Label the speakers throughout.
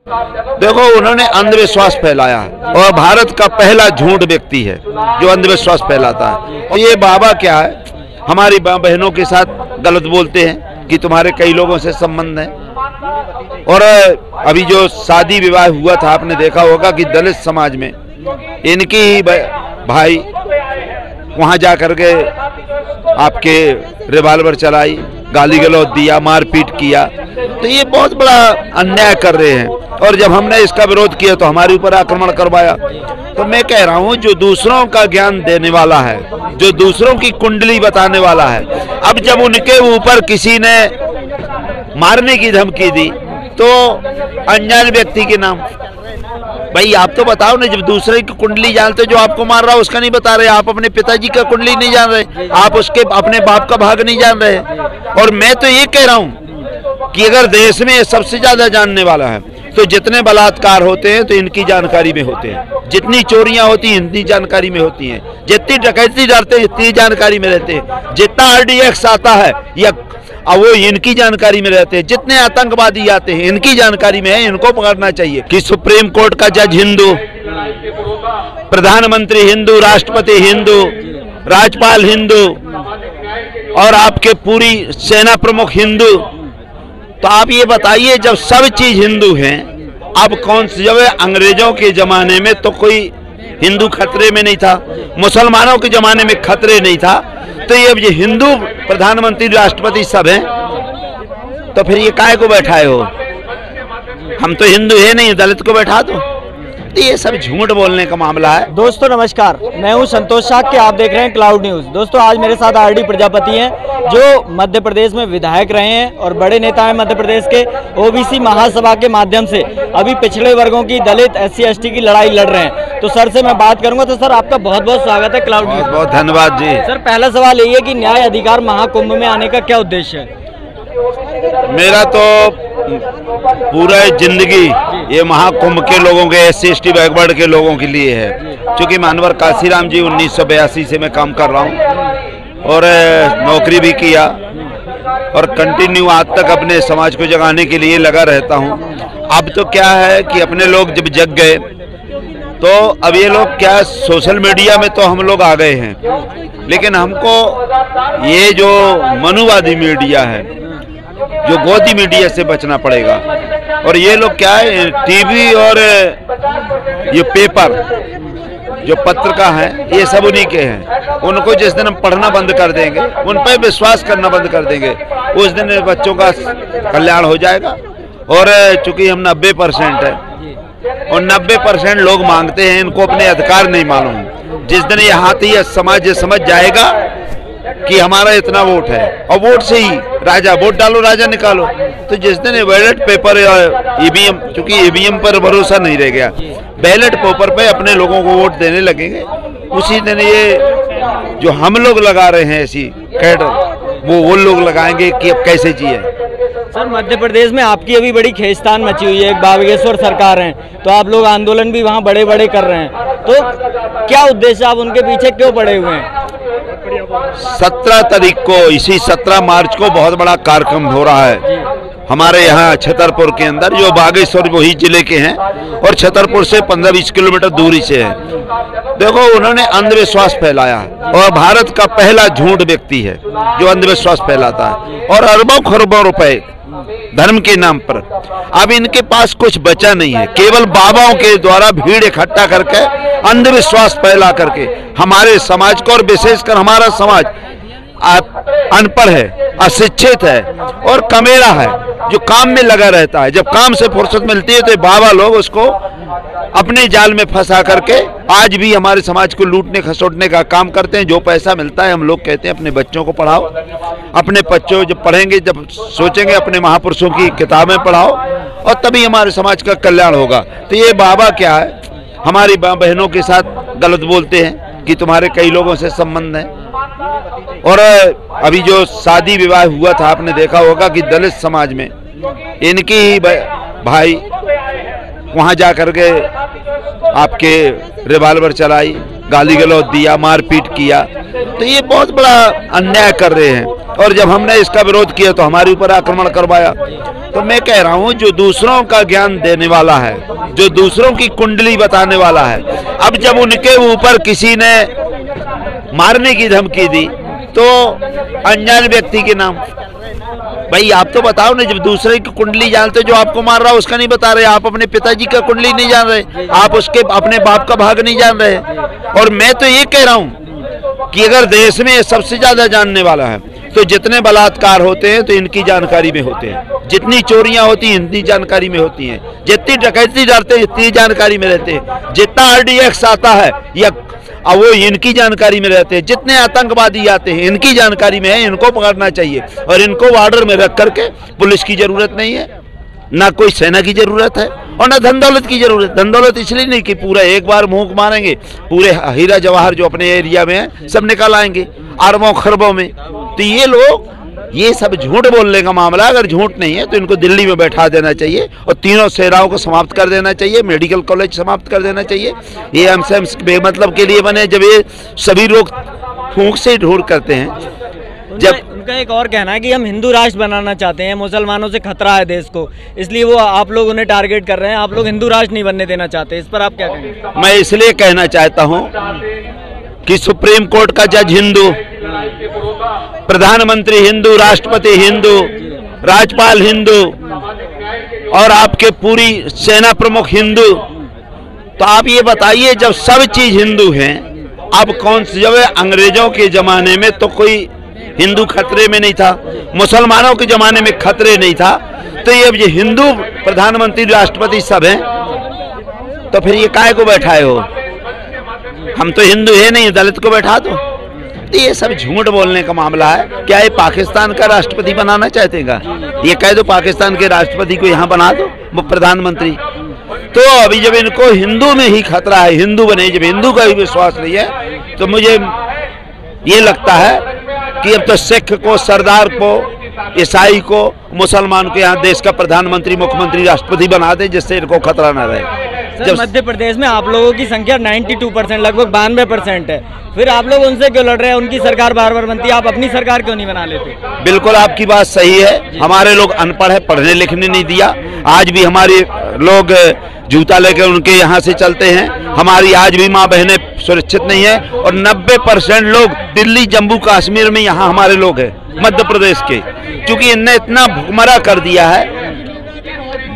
Speaker 1: देखो, उन्होंने अंधविश्वास फैलाया है और भारत का पहला झूठ व्यक्ति है जो अंधविश्वास फैलाता है। और ये बाबा क्या है, हमारी बहनों के साथ गलत बोलते हैं कि तुम्हारे कई लोगों से संबंध है। और अभी जो शादी विवाह हुआ था, आपने देखा होगा कि दलित समाज में इनकी ही भाई वहां जा करके आपके रिवाल्वर चलाई, गाली गलौज दिया, मारपीट किया। तो ये बहुत बड़ा अन्याय कर रहे हैं। और जब हमने इसका विरोध किया तो हमारे ऊपर आक्रमण करवाया। तो मैं कह रहा हूं, जो दूसरों का ज्ञान देने वाला है, जो दूसरों की कुंडली बताने वाला है, अब जब उनके ऊपर किसी ने मारने की धमकी दी तो अनजान व्यक्ति के नाम, भाई आप तो बताओ ना, जब दूसरे की कुंडली जानते, जो आपको मार रहा है उसका नहीं बता रहे, आप अपने पिताजी का कुंडली नहीं जान रहे, आप उसके अपने बाप का भाग नहीं जान रहे। और मैं तो ये कह रहा हूं कि अगर देश में सबसे ज्यादा जानने वाला है तो जितने बलात्कार होते हैं तो इनकी जानकारी में होते हैं, जितनी चोरियां होती हैं इनकी जानकारी में होती हैं, जितनी डकैती डरते हैं इतनी जानकारी में रहते हैं, जितना RDX आता है या वो इनकी जानकारी में रहते हैं, जितने आतंकवादी आते हैं इनकी जानकारी में है। इनको पकड़ना चाहिए कि सुप्रीम कोर्ट का जज हिंदू, प्रधानमंत्री हिंदू, राष्ट्रपति हिंदू, राज्यपाल हिंदू और आपके पूरी सेना प्रमुख हिंदू। तो आप ये बताइए, जब सब चीज हिंदू हैं, अब कौन सी, जब अंग्रेजों के जमाने में तो कोई हिंदू खतरे में नहीं था, मुसलमानों के जमाने में खतरे नहीं था, तो ये हिंदू प्रधानमंत्री राष्ट्रपति सब हैं, तो फिर ये काहे को बैठाए हो? हम तो हिंदू है नहीं, दलित को बैठा दो। तो ये सब झूठ बोलने का मामला है।
Speaker 2: दोस्तों नमस्कार, मैं हूं संतोष साग के, आप देख रहे हैं क्लाउड न्यूज। दोस्तों आज मेरे साथ RD प्रजापति हैं, जो मध्य प्रदेश में विधायक रहे हैं और बड़े नेता हैं मध्य प्रदेश के। OBC महासभा के माध्यम से अभी पिछड़े वर्गों की, दलित, SC ST की लड़ाई लड़ रहे हैं। तो सर से मैं बात करूंगा। तो सर आपका बहुत बहुत स्वागत है क्लाउड न्यूज।
Speaker 3: बहुत धन्यवाद जी।
Speaker 2: सर पहला सवाल यही है कि न्याय अधिकार महाकुंभ में आने का क्या उद्देश्य है?
Speaker 3: मेरा तो पूरा जिंदगी ये महाकुंभ के लोगों के, SC ST बैकवर्ड के लोगों के लिए है। क्योंकि मानवर काशीराम जी 1982 से मैं काम कर रहा हूँ और नौकरी भी किया और कंटिन्यू आज तक अपने समाज को जगाने के लिए लगा रहता हूँ। अब तो क्या है कि अपने लोग जब जग गए तो अब ये लोग क्या, सोशल मीडिया में तो हम लोग आ गए हैं, लेकिन हमको ये जो मनुवादी मीडिया है, जो गोदी मीडिया से बचना पड़ेगा। और ये लोग क्या है, टीवी और ये पेपर, जो पत्रिका है, ये सब उन्हीं के हैं। उनको जिस दिन हम पढ़ना बंद कर देंगे, उन पर विश्वास करना बंद कर देंगे, उस दिन बच्चों का कल्याण हो जाएगा। और चूंकि हम 90% है और 90% लोग मांगते हैं, इनको अपने अधिकार नहीं मालूम। जिस दिन ये हाथी या समाज समझ जाएगा कि हमारा इतना वोट है, और वोट से ही राजा, वोट डालो राजा निकालो, तो जिस दिन बैलेट पेपर या EVM, क्योंकि EVM पर भरोसा नहीं रह गया, बैलेट पेपर पे अपने लोगों को वोट देने लगेंगे, उसी दिन ये जो हम लोग लगा रहे हैं ऐसी कैडर, वो लोग लगाएंगे कि अब कैसे जिए।
Speaker 2: सर मध्य प्रदेश में आपकी अभी बड़ी खेचतान मची हुई है, एक बागेश्वर सरकार है, तो आप लोग आंदोलन भी वहाँ बड़े बड़े कर रहे हैं, तो क्या उद्देश्य, आप उनके पीछे क्यों पड़े हुए हैं?
Speaker 3: 17 तारीख को, इसी 17 मार्च को बहुत बड़ा कार्यक्रम हो रहा है हमारे यहाँ छतरपुर के अंदर, जो बागेश्वर वही जिले के हैं और छतरपुर से 15-20 किलोमीटर दूरी से है। देखो, उन्होंने अंधविश्वास फैलाया है और भारत का पहला झूठ व्यक्ति है जो अंधविश्वास फैलाता है, और अरबों खरबों रुपए धर्म के नाम पर। अब इनके पास कुछ बचा नहीं है, केवल बाबाओं के द्वारा भीड़ इकट्ठा करके अंधविश्वास फैला करके हमारे समाज को, और विशेषकर हमारा समाज अनपढ़ है, अशिक्षित है और कमेड़ा है, जो काम में लगा रहता है। जब काम से फुर्सत मिलती है तो बाबा लोग उसको अपने जाल में फंसा करके आज भी हमारे समाज को लूटने खसोटने का काम करते हैं। जो पैसा मिलता है, हम लोग कहते हैं अपने बच्चों को पढ़ाओ, अपने बच्चों जब पढ़ेंगे, जब सोचेंगे अपने महापुरुषों की किताबें पढ़ाओ, और तभी हमारे समाज का कल्याण होगा। तो ये बाबा क्या है, हमारी बहनों के साथ गलत बोलते हैं कि तुम्हारे कई लोगों से संबंध है। और अभी जो शादी विवाह हुआ था, आपने देखा होगा कि दलित समाज में इनकी ही भाई वहां जा करके आपके रिवाल्वर चलाई, गाली गलौज दिया, मारपीट किया। तो ये बहुत बड़ा अन्याय कर रहे हैं। और जब हमने इसका विरोध किया तो हमारे ऊपर आक्रमण करवाया।
Speaker 1: तो मैं कह रहा हूं जो दूसरों का ज्ञान देने वाला है, जो दूसरों की कुंडली बताने वाला है, अब जब उनके ऊपर किसी ने मारने की धमकी दी तो अनजान व्यक्ति के नाम, भाई आप तो बताओ ना, जब दूसरे की कुंडली जानते, जो आपको मार रहा है उसका नहीं बता रहे, आप अपने पिताजी का कुंडली नहीं जान रहे, आप उसके अपने बाप का भाग नहीं जान रहे। और मैं तो ये कह रहा हूं कि अगर देश में सबसे ज्यादा जानने वाला है तो जितने बलात्कार होते हैं तो इनकी जानकारी में होते हैं, जितनी चोरियां होती हैं इनकी जानकारी में होती हैं, जितनी डकैती डरते हैं इतनी जानकारी में रहते हैं, जितना RDX आता है या वो इनकी जानकारी में रहते हैं, जितने आतंकवादी आते हैं इनकी जानकारी में है, इनको पकड़ना चाहिए। और इनको बॉर्डर में रख करके पुलिस की जरूरत नहीं है, ना कोई सेना की जरूरत है और ना धन दौलत की जरूरत। धन दौलत इसलिए नहीं कि पूरा एक बार मुंह मारेंगे, पूरे हीरा जवाहर जो अपने एरिया में है सब निकाल आएंगे अरबों खरबों में। तो ये लोग, ये सब झूठ बोलने का मामला, अगर झूठ नहीं है तो इनको दिल्ली में बैठा देना चाहिए और तीनों सेनाओं को समाप्त कर देना चाहिए, मेडिकल कॉलेज समाप्त कर देना चाहिए। ये एम्स बेमतलब के लिए बने, जब ये सभी लोग फूंक से ढूंढ करते हैं। जब
Speaker 2: उनका एक और कहना है कि हम हिंदू राष्ट्र बनाना चाहते हैं, मुसलमानों से खतरा है देश को, इसलिए वो आप लोग उन्हें टारगेट कर रहे हैं, आप लोग हिंदू राष्ट्र नहीं बनने देना चाहते, इस पर आप क्या कहेंगे?
Speaker 1: मैं इसलिए कहना चाहता हूं कि सुप्रीम कोर्ट का जज हिंदू, प्रधानमंत्री हिंदू, राष्ट्रपति हिंदू, राज्यपाल हिंदू और आपके पूरी सेना प्रमुख हिंदू। तो आप ये बताइए, जब सब चीज हिंदू हैं, अब कौन सी, जब अंग्रेजों के जमाने में तो कोई हिंदू खतरे में नहीं था, मुसलमानों के जमाने में खतरे नहीं था, तो ये अब ये हिंदू प्रधानमंत्री राष्ट्रपति सब हैं, तो फिर ये काहे को बैठाए हो? हम तो हिंदू है नहीं, दलित को बैठा दो। तो ये सब झूठ बोलने का मामला है। क्या ये पाकिस्तान का राष्ट्रपति बनाना चाहते हैं? ये कह दो पाकिस्तान के राष्ट्रपति को यहाँ बना दो वो प्रधानमंत्री। तो अभी जब इनको हिंदू में ही खतरा है, हिंदू बने, जब हिंदू का ही विश्वास नहीं है, तो मुझे ये लगता है कि अब तो सिख को, सरदार को, ईसाई को, मुसलमान को यहाँ देश का प्रधानमंत्री, मुख्यमंत्री, राष्ट्रपति बना दे, जिससे इनको खतरा न रहे।
Speaker 2: जब मध्य प्रदेश में आप लोगों की संख्या 92%, लगभग 92% है, फिर आप लोग उनसे क्यों लड़ रहे हैं? उनकी सरकार बार बार बनती है, आप अपनी सरकार क्यों नहीं बना लेते?
Speaker 1: बिल्कुल आपकी बात सही है, हमारे लोग अनपढ़ है, पढ़ने लिखने नहीं दिया। आज भी हमारे लोग जूता लेकर उनके यहाँ से चलते हैं, हमारी आज भी माँ बहनें सुरक्षित नहीं है। और 90% लोग दिल्ली, जम्मू कश्मीर में यहाँ हमारे लोग हैं, मध्य प्रदेश के, क्योंकि इनने इतना भुखमरा कर दिया है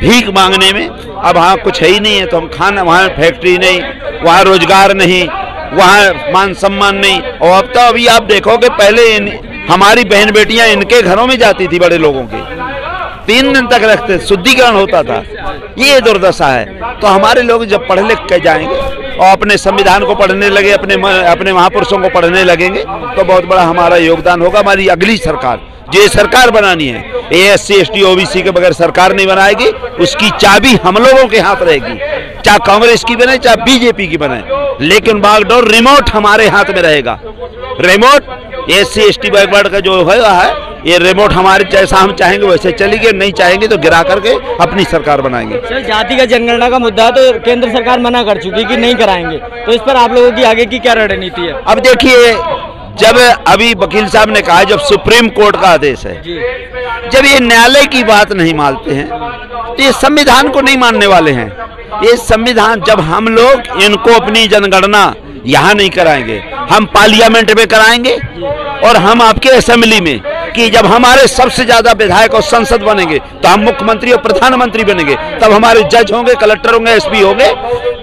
Speaker 1: भीख मांगने में। अब वहाँ कुछ है ही नहीं है, तो हम खाना, वहाँ फैक्ट्री नहीं, वहाँ रोजगार नहीं, वहाँ मान सम्मान नहीं। और अब तो अभी आप देखोगे, पहले हमारी बहन बेटियां इनके घरों में जाती थी, बड़े लोगों के 3 दिन तक रखते, शुद्धिकरण होता था। ये दुर्दशा है। तो हमारे लोग जब पढ़ लिख के जाएंगे और अपने संविधान को पढ़ने लगे, अपने महापुरुषों को पढ़ने लगेंगे, तो बहुत बड़ा हमारा योगदान होगा। हमारी अगली सरकार, जो सरकार बनानी है, SC ST OBC के बगैर सरकार नहीं बनाएगी, उसकी चाबी हम लोगों के हाथ रहेगी, चाहे कांग्रेस की बने चाहे BJP की बने, लेकिन बागडोर रिमोट हमारे हाथ में रहेगा। रिमोट SC ST बैकवर्ड का जो है, ये रिमोट हमारे, जैसा हम चाहेंगे वैसे चलेंगे, नहीं चाहेंगे तो गिरा करके अपनी सरकार बनाएंगे।
Speaker 2: सर, जाति का जनगणना का मुद्दा है, तो केंद्र सरकार मना कर चुकी कि नहीं कराएंगे, तो इस पर आप लोगों की आगे की क्या रणनीति है?
Speaker 1: अब देखिए, जब अभी वकील साहब ने कहा, जब सुप्रीम कोर्ट का आदेश है, जब ये न्यायालय की बात नहीं मानते हैं तो ये संविधान को नहीं मानने वाले हैं। ये संविधान, जब हम लोग इनको अपनी जनगणना यहाँ नहीं कराएंगे, हम पार्लियामेंट में कराएंगे और हम आपके असेंबली में, कि जब हमारे सबसे ज्यादा विधायक और संसद बनेंगे तो हम मुख्यमंत्री और प्रधानमंत्री बनेंगे, तब हमारे जज होंगे, कलेक्टर होंगे, SP होंगे,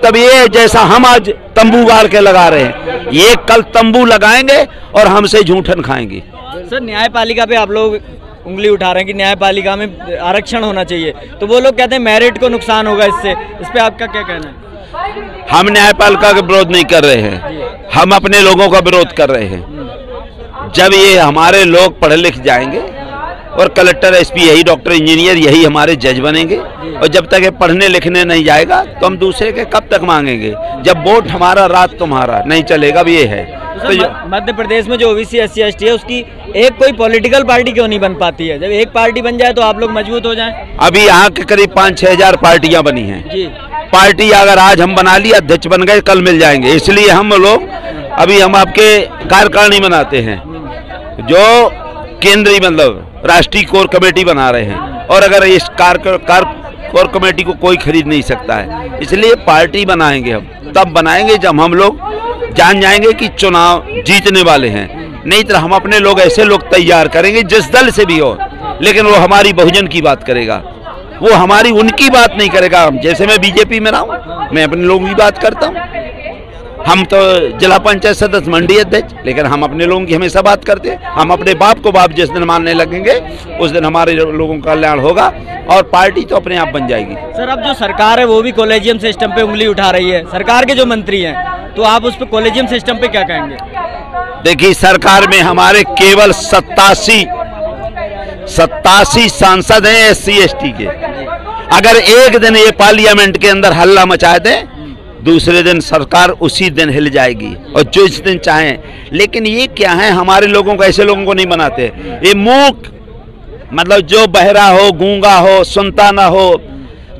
Speaker 1: तब ये जैसा हम आज तंबू गाड़ के लगा रहे हैं, ये कल तंबू लगाएंगे और हमसे झूठन खाएंगे।
Speaker 2: सर, न्यायपालिका पे आप लोग उंगली उठा रहे हैं कि न्यायपालिका में आरक्षण होना चाहिए, तो वो लोग कहते हैं मेरिट को नुकसान होगा इससे, इस पे आपका क्या कहना है?
Speaker 1: हम न्यायपालिका का विरोध नहीं कर रहे हैं, हम अपने लोगों का विरोध कर रहे हैं। जब ये हमारे लोग पढ़ लिख जाएंगे और कलेक्टर, SP, यही डॉक्टर, इंजीनियर, यही हमारे जज बनेंगे, और जब तक ये पढ़ने लिखने नहीं जाएगा तो हम दूसरे के कब तक मांगेंगे? जब वोट हमारा रात तुम्हारा नहीं चलेगा, भी ये है।
Speaker 2: तो मध्य प्रदेश में जो OBC SC ST है, उसकी एक कोई पॉलिटिकल पार्टी क्यों नहीं बन पाती है? जब एक पार्टी बन जाए तो आप लोग मजबूत हो जाएं।
Speaker 1: अभी यहाँ के करीब 5-6 हजार पार्टियां बनी हैं
Speaker 2: जी।
Speaker 1: पार्टी अगर आज हम बना लिया, अध्यक्ष बन गए, कल मिल जाएंगे। इसलिए हम लोग अभी हम आपके कार्यकारिणी बनाते हैं, जो केंद्रीय मतलब राष्ट्रीय कोर कमेटी बना रहे हैं,
Speaker 3: और अगर इस कोर कमेटी को कोई खरीद नहीं सकता है। इसलिए पार्टी बनाएंगे हम, तब बनाएंगे जब हम लोग जान जाएंगे कि चुनाव जीतने वाले हैं। नहीं तो हम अपने लोग ऐसे लोग तैयार करेंगे जिस दल से भी हो, लेकिन वो हमारी बहुजन की बात करेगा, वो हमारी उनकी बात नहीं करेगा। जैसे मैं बीजेपी में रहा हूँ, मैं अपने लोगों की बात करता हूँ। हम तो जिला पंचायत सदस्य, मंडी अध्यक्ष, लेकिन हम अपने लोगों की हमेशा बात करते हैं। हम अपने बाप को बाप जिस दिन मानने लगेंगे उस दिन हमारे लोगों का कल्याण होगा और पार्टी तो अपने आप बन जाएगी।
Speaker 2: सर, अब जो सरकार है वो भी कॉलेजियम सिस्टम पे उंगली उठा रही है, सरकार के जो मंत्री हैं, तो आप उस पर कॉलेजियम सिस्टम पे क्या कहेंगे?
Speaker 3: देखिए, सरकार में हमारे केवल 87 सांसद हैं SC ST के। अगर एक दिन ये पार्लियामेंट के अंदर हल्ला मचाए दें, दूसरे दिन सरकार उसी दिन हिल जाएगी और जो इस दिन चाहें। लेकिन ये क्या है, हमारे लोगों को, ऐसे लोगों को नहीं बनाते। ये मूक, मतलब जो बहरा हो, गूंगा हो, सुनता ना हो,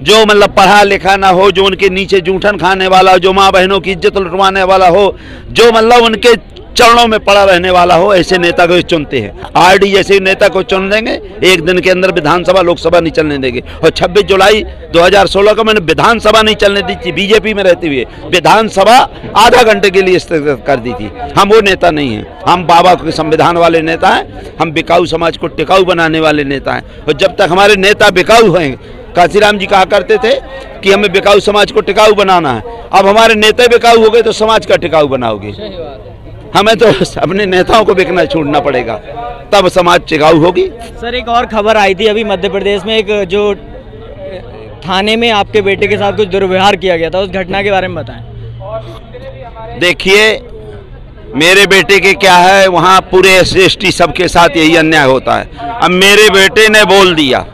Speaker 3: जो मतलब पढ़ा लिखा ना हो, जो उनके नीचे जूठन खाने वाला हो, जो माँ बहनों की इज्जत लुटवाने वाला हो, जो मतलब उनके चरणों में पड़ा रहने वाला हो, ऐसे नेता को चुनते हैं। RD जैसे नेता को चुन देंगे, एक दिन के अंदर विधानसभा लोकसभा नहीं चलने देंगे। और 26 जुलाई 2016 को मैंने विधानसभा नहीं चलने दी थी, बीजेपी में रहते हुए विधानसभा आधा घंटे के लिए स्थगित कर दी थी। हम वो नेता नहीं हैं, हम बाबा के संविधान वाले नेता हैं, हम बिकाऊ समाज को टिकाऊ बनाने वाले नेता हैं। और जब तक हमारे नेता बिकाऊ हैं, काशीराम जी कहा करते थे कि हमें बिकाऊ समाज को टिकाऊ बनाना है। अब हमारे नेता बिकाऊ हो गए तो समाज का टिकाऊ बनाओगे। हमें तो अपने नेताओं को बिकना छोड़ना पड़ेगा, तब समाज टिकाऊ होगी।
Speaker 2: सर, एक और खबर आई थी अभी मध्य प्रदेश में, एक जो थाने में आपके बेटे के साथ कुछ दुर्व्यवहार किया गया था, उस घटना के बारे में बताएं।
Speaker 3: देखिए, मेरे बेटे के क्या है, वहाँ पूरे SC ST सबके साथ यही अन्याय होता है। अब मेरे बेटे ने बोल दिया,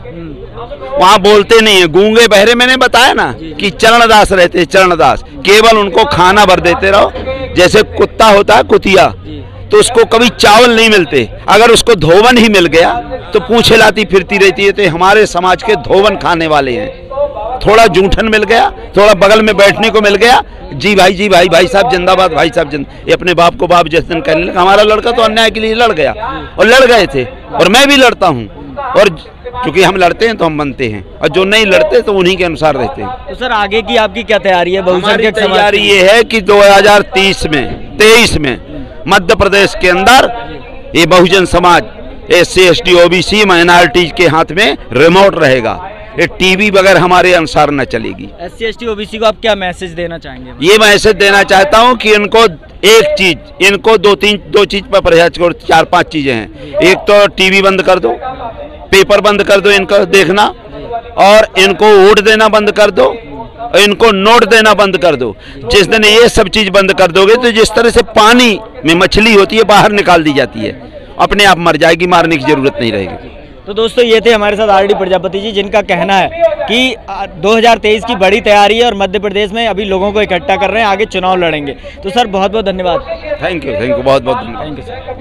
Speaker 3: वहाँ बोलते नहीं है, गूंगे बहरे। मैंने बताया ना कि चरणदास रहते हैं, चरणदास, केवल उनको खाना भर देते रहो। जैसे कुत्ता होता है, कुतिया, तो उसको कभी चावल नहीं मिलते, अगर उसको धोवन ही मिल गया तो पूंछ हिलाती फिरती रहती है। तो हमारे समाज के धोवन खाने वाले हैं। थोड़ा जूठन मिल गया, थोड़ा बगल में बैठने को मिल गया, जी भाई, जी भाई, भाई साहब जिंदाबाद, भाई साहब जिंदाबाद। ये अपने बाप को बाप जिस दिन कहने लगा। हमारा लड़का तो अन्याय के लिए लड़ गया, और लड़ गए थे, और मैं भी लड़ता हूँ। और क्योंकि हम लड़ते हैं तो हम बनते हैं, और जो नहीं लड़ते तो उन्हीं के अनुसार रहते हैं।
Speaker 2: तो सर, आगे की आपकी क्या तैयारी है?
Speaker 3: हमारी तैयारी ये है कि 2023 में मध्य प्रदेश के अंदर ये Bahujan Samaj, SC ST OBC minorities के हाथ में रिमोट रहेगा। ये TV वगैरह हमारे अनुसार न चलेगी।
Speaker 2: SC ST OBC को आप क्या मैसेज देना चाहेंगे?
Speaker 3: ये मैसेज देना चाहता हूँ कि इनको एक चीज, इनको दो चीज पर परहेज करो। 4-5 चीजें हैं। एक तो TV बंद कर दो, पेपर बंद कर दो इनका देखना, और इनको वोट देना बंद कर दो, और इनको नोट देना बंद कर दो। जिस दिन ये सब चीज बंद कर दोगे तो जिस तरह से पानी में मछली होती है बाहर निकाल दी जाती है, अपने आप मर जाएगी, मारने की जरूरत नहीं रहेगी।
Speaker 2: तो दोस्तों, ये थे हमारे साथ RD प्रजापति जी, जिनका कहना है कि 2023 की बड़ी तैयारी है और मध्य प्रदेश में अभी लोगों को इकट्ठा कर रहे हैं, आगे चुनाव लड़ेंगे। तो सर, बहुत बहुत धन्यवाद।
Speaker 3: थैंक यू, बहुत बहुत धन्यवाद।
Speaker 2: Thank you sir.